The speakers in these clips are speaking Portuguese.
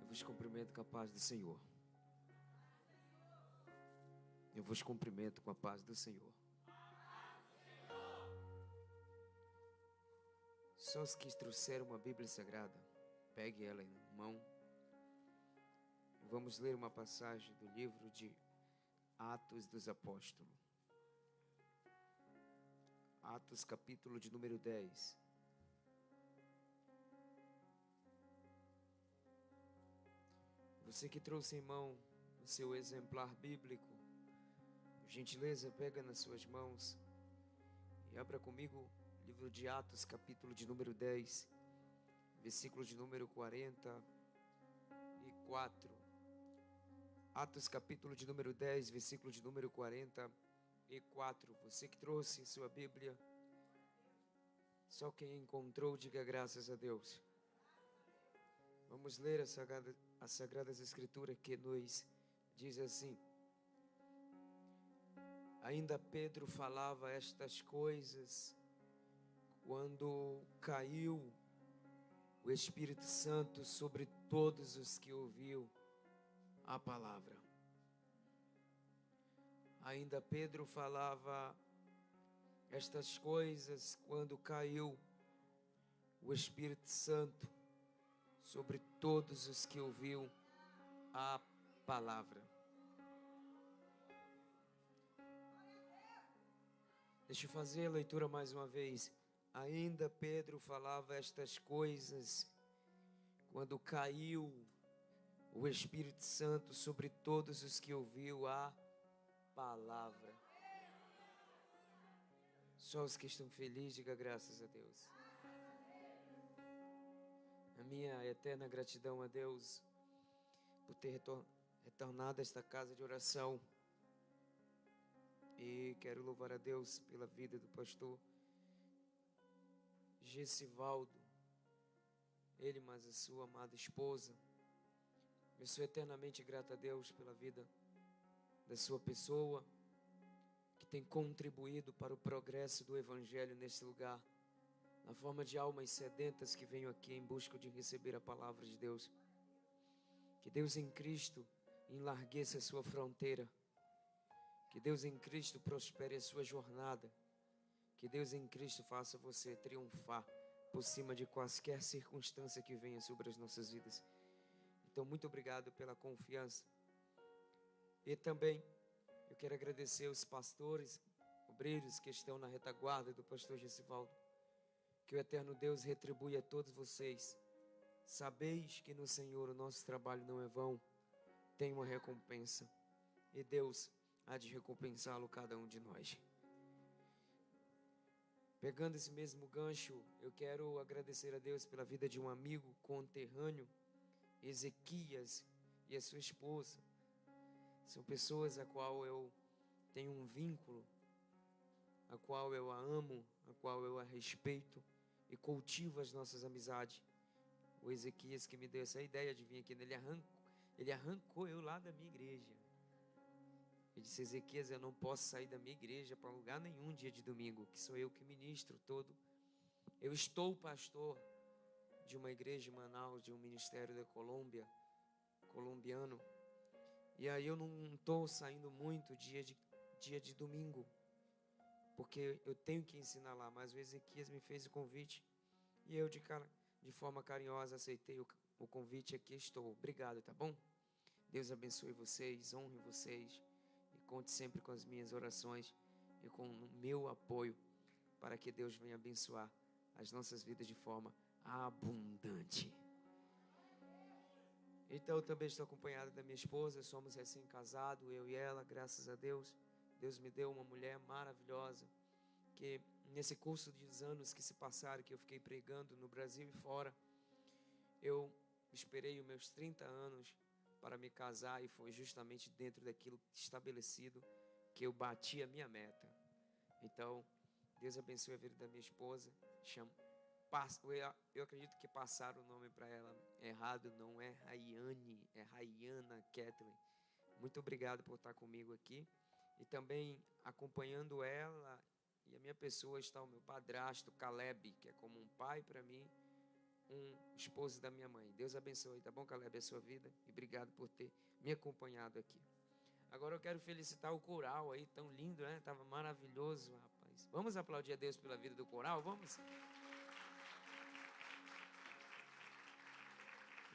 vos cumprimento com a paz do Senhor. Eu vos cumprimento com a paz do Senhor. Só os que trouxeram uma Bíblia Sagrada, pegue ela em mão. Vamos ler uma passagem do livro de Atos dos Apóstolos. Atos, capítulo de número 10. Você que trouxe em mão o seu exemplar bíblico, por gentileza, pega nas suas mãos e abra comigo o livro de Atos, capítulo de número 10, versículo de número 44. Atos, capítulo de número 10, versículo de número 44. Você que trouxe sua Bíblia, só quem encontrou, diga graças a Deus. Vamos ler as Sagradas Escrituras que nos diz assim: ainda Pedro falava estas coisas quando caiu o Espírito Santo sobre todos os que ouviu a palavra. Ainda Pedro falava estas coisas quando caiu o Espírito Santo sobre todos os que ouviu a palavra. Deixa eu fazer a leitura mais uma vez. Ainda Pedro falava estas coisas quando caiu o Espírito Santo sobre todos os que ouviu a palavra. Só os que estão felizes, diga graças a Deus. A minha eterna gratidão a Deus por ter retornado a esta casa de oração. E quero louvar a Deus pela vida do pastor Gessivaldo, ele mais a sua amada esposa. Eu sou eternamente grato a Deus pela vida da sua pessoa, que tem contribuído para o progresso do Evangelho nesse lugar, na forma de almas sedentas que venham aqui em busca de receber a palavra de Deus. Que Deus em Cristo enlargueça a sua fronteira. Que Deus em Cristo prospere a sua jornada. Que Deus em Cristo faça você triunfar por cima de quaisquer circunstância que venha sobre as nossas vidas. Então, muito obrigado pela confiança. E também eu quero agradecer aos pastores, obreiros que estão na retaguarda do pastor Gessivaldo. Que o eterno Deus retribui a todos vocês. Sabeis que no Senhor o nosso trabalho não é vão, tem uma recompensa. E Deus há de recompensá-lo cada um de nós. Pegando esse mesmo gancho, eu quero agradecer a Deus pela vida de um amigo conterrâneo, Ezequias, e a sua esposa. São pessoas a qual eu tenho um vínculo, a qual eu a amo, a qual eu a respeito e cultivo as nossas amizades. O Ezequias que me deu essa ideia de vir aqui, ele arrancou eu lá da minha igreja. Ele disse: Ezequias, eu não posso sair da minha igreja para lugar nenhum dia de domingo, que sou eu que ministro todo. Eu estou pastor de uma igreja em Manaus, de um ministério da Colômbia, colombiano. E aí eu não estou saindo muito dia de domingo, porque eu tenho que ensinar lá. Mas o Ezequias me fez o convite e eu de forma carinhosa aceitei o convite. Aqui estou. Obrigado, tá bom? Deus abençoe vocês, honre vocês e conte sempre com as minhas orações e com o meu apoio para que Deus venha abençoar as nossas vidas de forma abundante. Então eu também estou acompanhado da minha esposa, somos recém-casados, eu e ela, graças a Deus. Deus me deu uma mulher maravilhosa, que nesse curso de anos que se passaram, que eu fiquei pregando no Brasil e fora, eu esperei os meus 30 anos para me casar, e foi justamente dentro daquilo estabelecido que eu bati a minha meta. Então, Deus abençoe a vida da minha esposa. Eu acredito que passaram o nome para ela errado, não é Rayane, é Rayana Kathleen. Muito obrigado por estar comigo aqui. E também acompanhando ela e a minha pessoa está o meu padrasto Caleb, que é como um pai para mim, um esposo da minha mãe. Deus abençoe, tá bom, Caleb, a sua vida? E obrigado por ter me acompanhado aqui. Agora eu quero felicitar o coral aí, tão lindo, né? Tava maravilhoso, rapaz. Vamos aplaudir a Deus pela vida do coral? Vamos?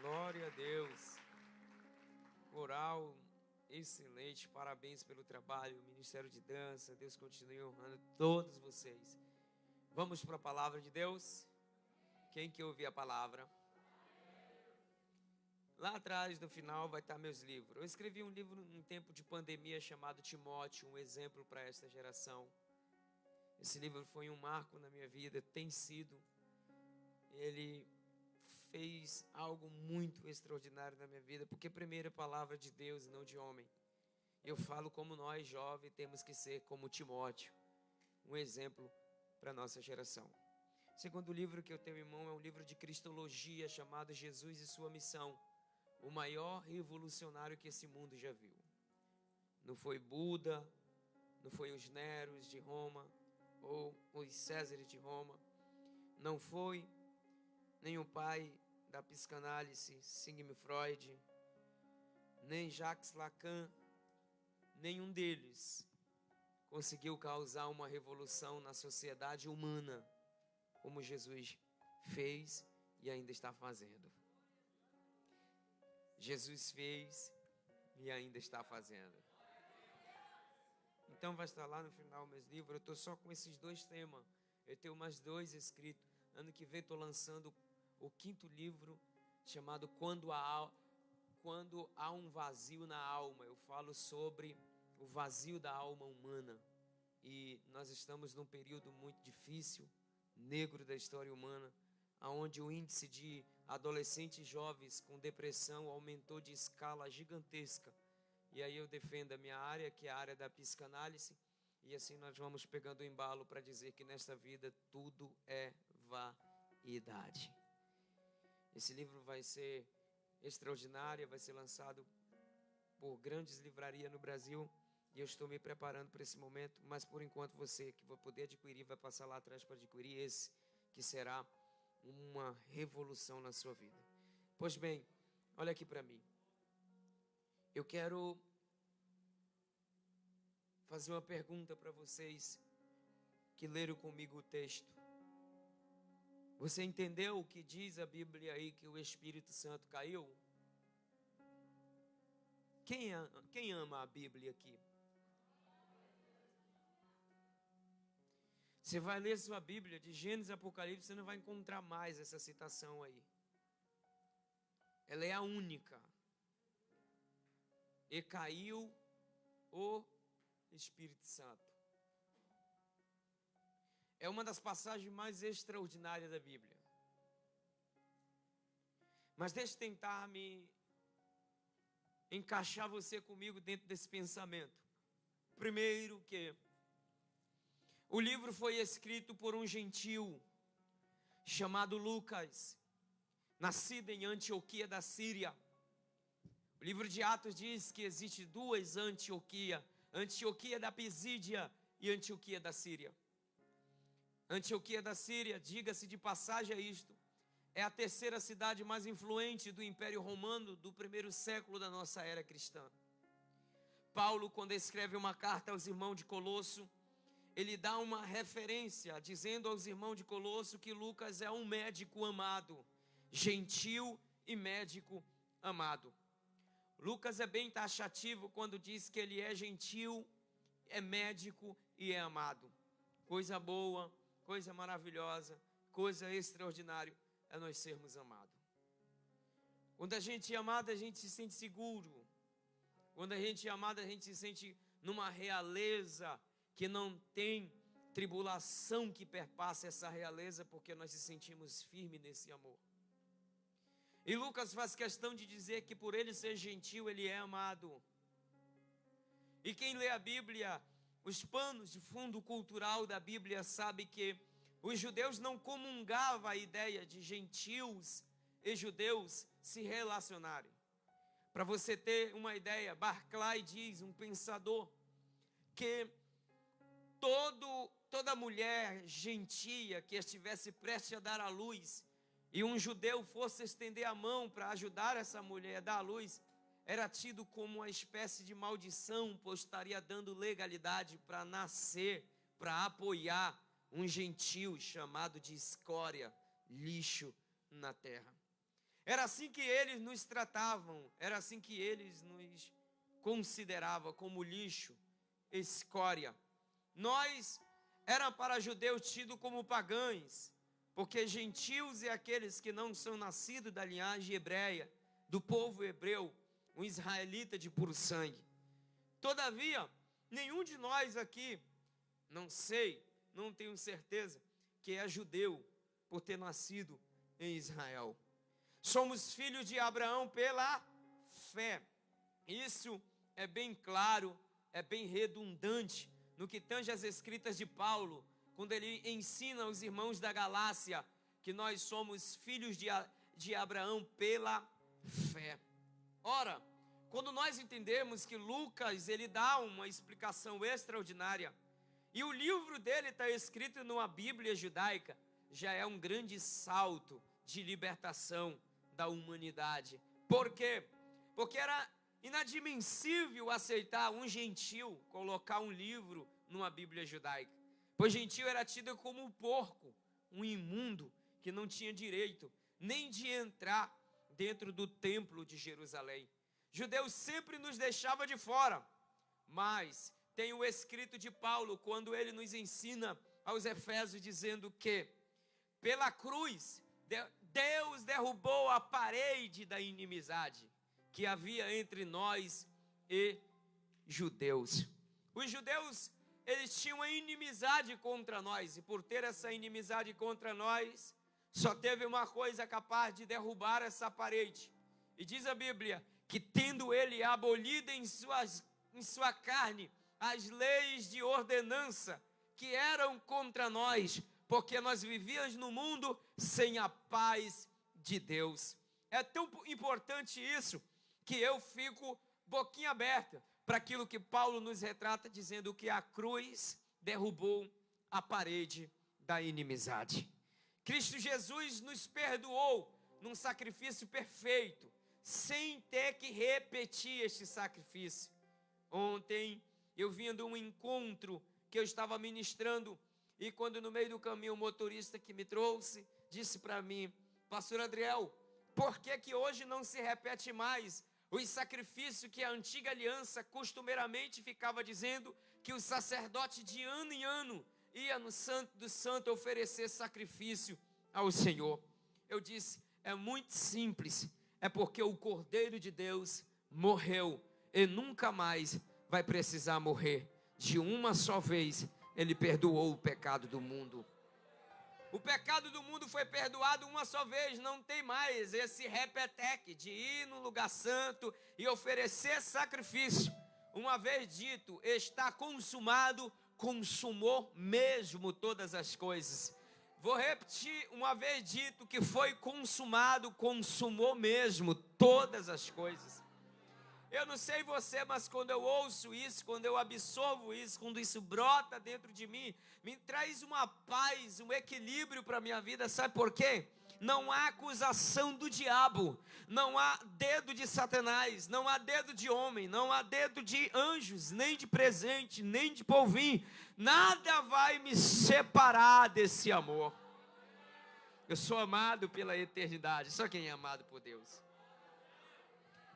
Glória a Deus. Coral excelente, parabéns pelo trabalho, Ministério de Dança, Deus continue honrando todos vocês. Vamos para a palavra de Deus? Quem quer ouvir a palavra? Lá atrás, no final, vai estar meus livros. Eu escrevi um livro em tempo de pandemia chamado Timóteo, um exemplo para esta geração. Esse livro foi um marco na minha vida, tem sido. Ele fez algo muito extraordinário na minha vida, porque primeiro é palavra de Deus e não de homem. Eu falo como nós jovens temos que ser como Timóteo, um exemplo para a nossa geração. O segundo livro que eu tenho em mão é um livro de cristologia chamado Jesus e Sua Missão, o maior revolucionário que esse mundo já viu. Não foi Buda, não foi os Neros de Roma, ou os Césares de Roma, não foi nem o pai da psicanálise, Sigmund Freud, nem Jacques Lacan, nenhum deles conseguiu causar uma revolução na sociedade humana, como Jesus fez e ainda está fazendo. Jesus fez e ainda está fazendo. Então vai estar lá no final meus livros. Eu estou só com esses 2 temas. Eu tenho mais 2 escritos. Ano que vem estou lançando o 5º livro, chamado Quando há um vazio na alma. Eu falo sobre o vazio da alma humana. E nós estamos num período muito difícil, negro da história humana, onde o índice de adolescentes jovens com depressão aumentou de escala gigantesca. E aí eu defendo a minha área, que é a área da psicanálise, e assim nós vamos pegando o embalo para dizer que nesta vida tudo é vaidade. Esse livro vai ser extraordinário, vai ser lançado por grandes livrarias no Brasil, e eu estou me preparando para esse momento, mas por enquanto você que vai poder adquirir, vai passar lá atrás para adquirir esse, que será uma revolução na sua vida. Pois bem, olha aqui para mim. Eu quero fazer uma pergunta para vocês que leram comigo o texto. Você entendeu o que diz a Bíblia aí, que o Espírito Santo caiu? Quem ama a Bíblia aqui? Você vai ler sua Bíblia, de Gênesis a Apocalipse, você não vai encontrar mais essa citação aí. Ela é a única. E caiu o Espírito Santo. É uma das passagens mais extraordinárias da Bíblia. Mas deixa eu tentar me encaixar você comigo dentro desse pensamento. Primeiro que o livro foi escrito por um gentil chamado Lucas, nascido em Antioquia da Síria. O livro de Atos diz que existe 2 Antioquia: Antioquia da Pisídia e Antioquia da Síria. Antioquia da Síria, diga-se de passagem a isto, é a 3ª cidade mais influente do Império Romano do 1º século da nossa era cristã. Paulo, quando escreve uma carta aos irmãos de Colosso, ele dá uma referência, dizendo aos irmãos de Colosso que Lucas é um médico amado, gentil e médico amado. Lucas é bem taxativo quando diz que ele é gentil, é médico e é amado. Coisa boa, coisa maravilhosa, coisa extraordinária é nós sermos amados. Quando a gente é amado, a gente se sente seguro. Quando a gente é amado, a gente se sente numa realeza que não tem tribulação que perpassa essa realeza, porque nós se sentimos firmes nesse amor. E Lucas faz questão de dizer que por ele ser gentil, ele é amado. E quem lê a Bíblia, os panos de fundo cultural da Bíblia, sabe que os judeus não comungavam a ideia de gentios e judeus se relacionarem. Para você ter uma ideia, Barclay diz, um pensador, que toda mulher gentia que estivesse prestes a dar à luz e um judeu fosse estender a mão para ajudar essa mulher a dar à luz, era tido como uma espécie de maldição, pois estaria dando legalidade para nascer, para apoiar um gentio chamado de escória, lixo na terra. Era assim que eles nos tratavam, era assim que eles nos consideravam, como lixo, escória. Nós era para judeus tido como pagãos, porque gentios é aqueles que não são nascidos da linhagem hebreia, do povo hebreu, um israelita de puro sangue. Todavia, nenhum de nós aqui, não sei, não tenho certeza, que é judeu por ter nascido em Israel. Somos filhos de Abraão pela fé. Isso é bem claro, é bem redundante no que tange as escritas de Paulo, quando ele ensina aos irmãos da Galácia que nós somos filhos de Abraão pela fé. Ora, quando nós entendemos que Lucas, ele dá uma explicação extraordinária, e o livro dele está escrito numa Bíblia judaica, já é um grande salto de libertação da humanidade. Por quê? Porque era inadmissível aceitar um gentil colocar um livro numa Bíblia judaica, pois gentil era tido como um porco, um imundo que não tinha direito nem de entrar dentro do templo de Jerusalém. Judeus sempre nos deixava de fora, mas tem o escrito de Paulo, quando ele nos ensina aos Efésios, dizendo que pela cruz Deus derrubou a parede da inimizade que havia entre nós e judeus. Os judeus, eles tinham uma inimizade contra nós, e por ter essa inimizade contra nós, só teve uma coisa capaz de derrubar essa parede. E diz a Bíblia que, tendo ele abolido em sua carne as leis de ordenança que eram contra nós, porque nós vivíamos no mundo sem a paz de Deus. É tão importante isso, que eu fico boquinha aberta para aquilo que Paulo nos retrata, dizendo que a cruz derrubou a parede da inimizade. Cristo Jesus nos perdoou num sacrifício perfeito, sem ter que repetir este sacrifício. Ontem eu vinha de um encontro que eu estava ministrando, e quando no meio do caminho o motorista que me trouxe disse para mim: Pastor Adriel, por que hoje não se repete mais os sacrifícios que a antiga aliança costumeiramente ficava dizendo que o sacerdote de ano em ano ia no Santo do Santo oferecer sacrifício ao Senhor? Eu disse: é muito simples, é porque o Cordeiro de Deus morreu e nunca mais vai precisar morrer. De uma só vez ele perdoou o pecado do mundo. O pecado do mundo foi perdoado uma só vez, não tem mais esse repeteque de ir no lugar santo e oferecer sacrifício. Uma vez dito, está consumado, consumou mesmo todas as coisas. Vou repetir, uma vez dito que foi consumado, consumou mesmo todas as coisas. Eu não sei você, mas quando eu ouço isso, quando eu absorvo isso, quando isso brota dentro de mim, me traz uma paz, um equilíbrio para a minha vida. Sabe por quê? Não há acusação do diabo, não há dedo de Satanás, não há dedo de homem, não há dedo de anjos, nem de presente, nem de polvinho. Nada vai me separar desse amor. Eu sou amado pela eternidade. Só quem é amado por Deus.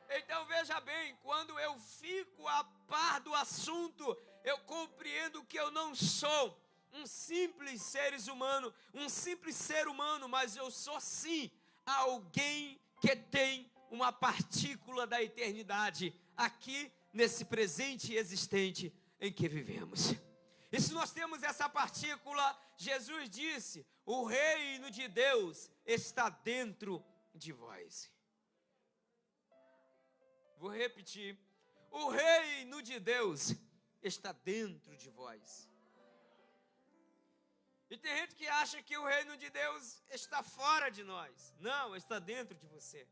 Então veja bem, quando eu fico a par do assunto, eu compreendo que eu não sou um simples ser humano, mas eu sou sim alguém que tem uma partícula da eternidade aqui nesse presente existente em que vivemos. E se nós temos essa partícula, Jesus disse: o reino de Deus está dentro de vós. Vou repetir: o reino de Deus está dentro de vós. E tem gente que acha que o reino de Deus está fora de nós. Não, está dentro de você.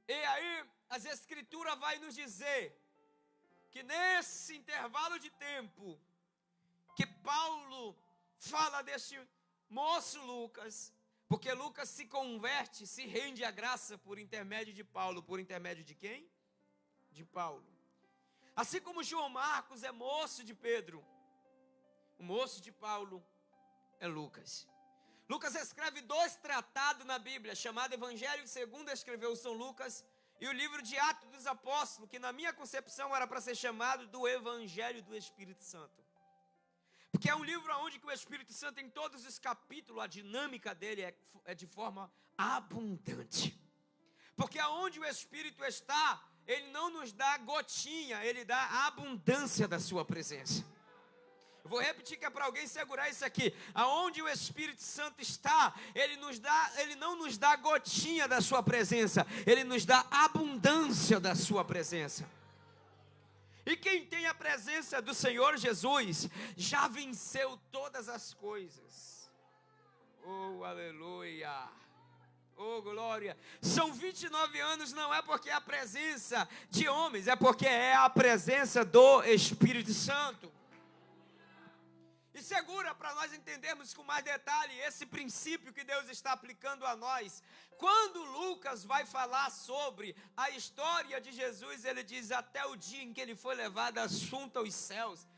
E aí, as escrituras vai nos dizer que nesse intervalo de tempo que Paulo fala deste moço Lucas, Porque Lucas se converte, se rende à graça por intermédio de Paulo. Por intermédio de quem? De Paulo. Assim como João Marcos é moço de Pedro, o moço de Paulo é Lucas. Lucas escreve 2 tratados na Bíblia, chamado Evangelho segundo escreveu São Lucas, e o livro de Atos dos Apóstolos, que na minha concepção era para ser chamado do Evangelho do Espírito Santo. Porque é um livro onde que o Espírito Santo, em todos os capítulos, a dinâmica dele é de forma abundante. Porque aonde o Espírito está, ele não nos dá gotinha, ele dá a abundância da sua presença. Eu vou repetir que é para alguém segurar isso aqui. Aonde o Espírito Santo está, ele não nos dá gotinha da sua presença, ele nos dá abundância da sua presença. E quem tem a presença do Senhor Jesus, já venceu todas as coisas. Oh, aleluia! Oh, glória! São 29 anos, não é porque é a presença de homens, é porque é a presença do Espírito Santo. E segura para nós entendermos com mais detalhe esse princípio que Deus está aplicando a nós. Quando Lucas vai falar sobre a história de Jesus, ele diz até o dia em que ele foi levado assunto aos céus.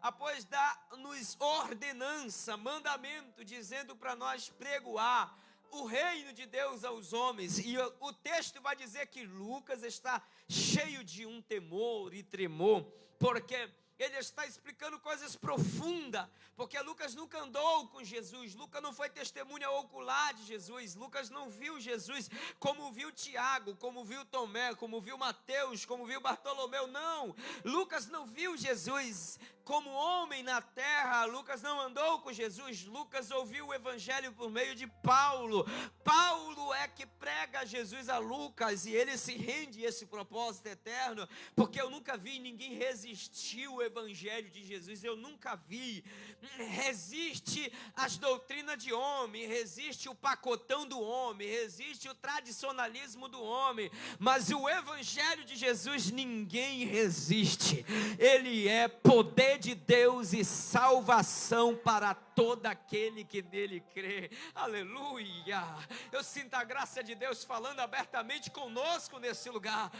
Após dar-nos ordenança, mandamento, dizendo para nós pregoar o reino de Deus aos homens. E o texto vai dizer que Lucas está cheio de um temor e tremor, porque ele está explicando coisas profundas, porque Lucas nunca andou com Jesus, Lucas não foi testemunha ocular de Jesus, Lucas não viu Jesus como viu Tiago, como viu Tomé, como viu Mateus, como viu Bartolomeu, não. Lucas não viu Jesus como homem na terra, Lucas não andou com Jesus, Lucas ouviu o evangelho por meio de Paulo. Paulo é que prega Jesus a Lucas, e ele se rende a esse propósito eterno, porque eu nunca vi ninguém resistir o evangelho de Jesus, eu nunca vi. Resiste as doutrinas de homem, resiste o pacotão do homem, resiste o tradicionalismo do homem, mas o evangelho de Jesus ninguém resiste. Ele é poder de Deus e salvação para todo aquele que nele crê. Aleluia! Eu sinto a graça de Deus falando abertamente conosco nesse lugar.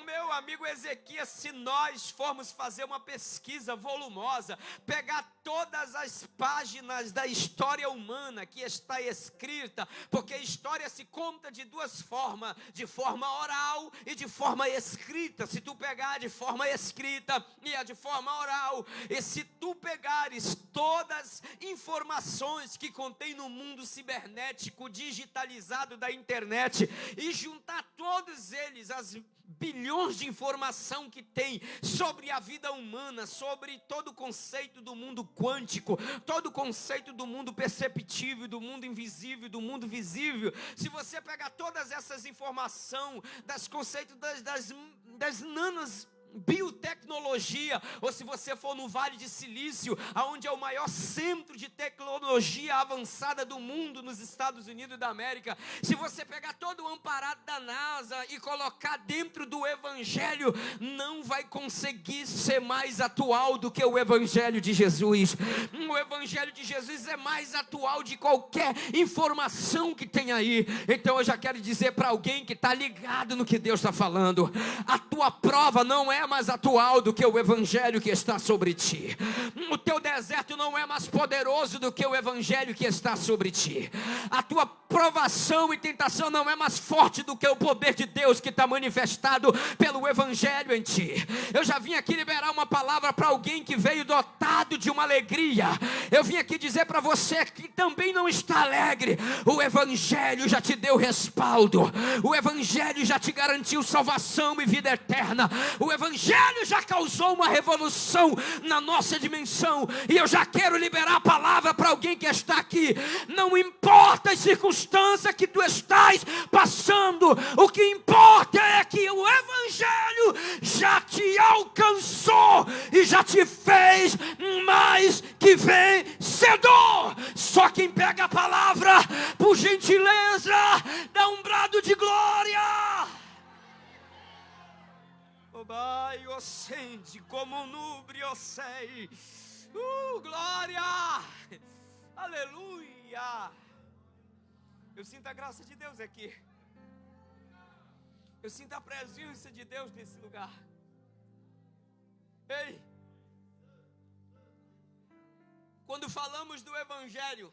Meu amigo Ezequias, se nós formos fazer uma pesquisa volumosa, pegar todas as páginas da história humana que está escrita, porque a história se conta de 2 formas, de forma oral e de forma escrita. Se tu pegar de forma escrita e a de forma oral, e se tu pegares todas as informações que contém no mundo cibernético digitalizado da internet e juntar todos eles, as bilhões de informação que tem sobre a vida humana, sobre todo o conceito do mundo quântico, todo o conceito do mundo perceptível, do mundo invisível, do mundo visível, se você pegar todas essas informações, das conceitos das nanos biotecnologia, ou se você for no Vale de Silício, onde é o maior centro de tecnologia avançada do mundo, nos Estados Unidos da América, se você pegar todo o amparado da NASA e colocar dentro do evangelho, não vai conseguir ser mais atual do que o evangelho de Jesus. O evangelho de Jesus é mais atual de qualquer informação que tem aí. Então eu já quero dizer para alguém que está ligado no que Deus está falando, a tua prova não é mais atual do que o evangelho que está sobre ti. O teu deserto não é mais poderoso do que o evangelho que está sobre ti. A tua provação e tentação não é mais forte do que o poder de Deus que está manifestado pelo evangelho em ti. Eu já vim aqui liberar uma palavra para alguém que veio dotado de uma alegria. Eu vim aqui dizer para você que também não está alegre. O evangelho já te deu respaldo. O evangelho já te garantiu salvação e vida eterna. O evangelho já causou uma revolução na nossa dimensão. E eu já quero liberar a palavra para alguém que está aqui. Não importa as circunstâncias que tu estás passando, o que importa é que o evangelho já te alcançou e já te fez mais que vencedor. Só quem pega a palavra, por gentileza, dá um brado de glória. Obai, ocende como nubre, ocei. Glória! Aleluia! Eu sinto a graça de Deus aqui. Eu sinto a presença de Deus nesse lugar. Ei! Quando falamos do Evangelho,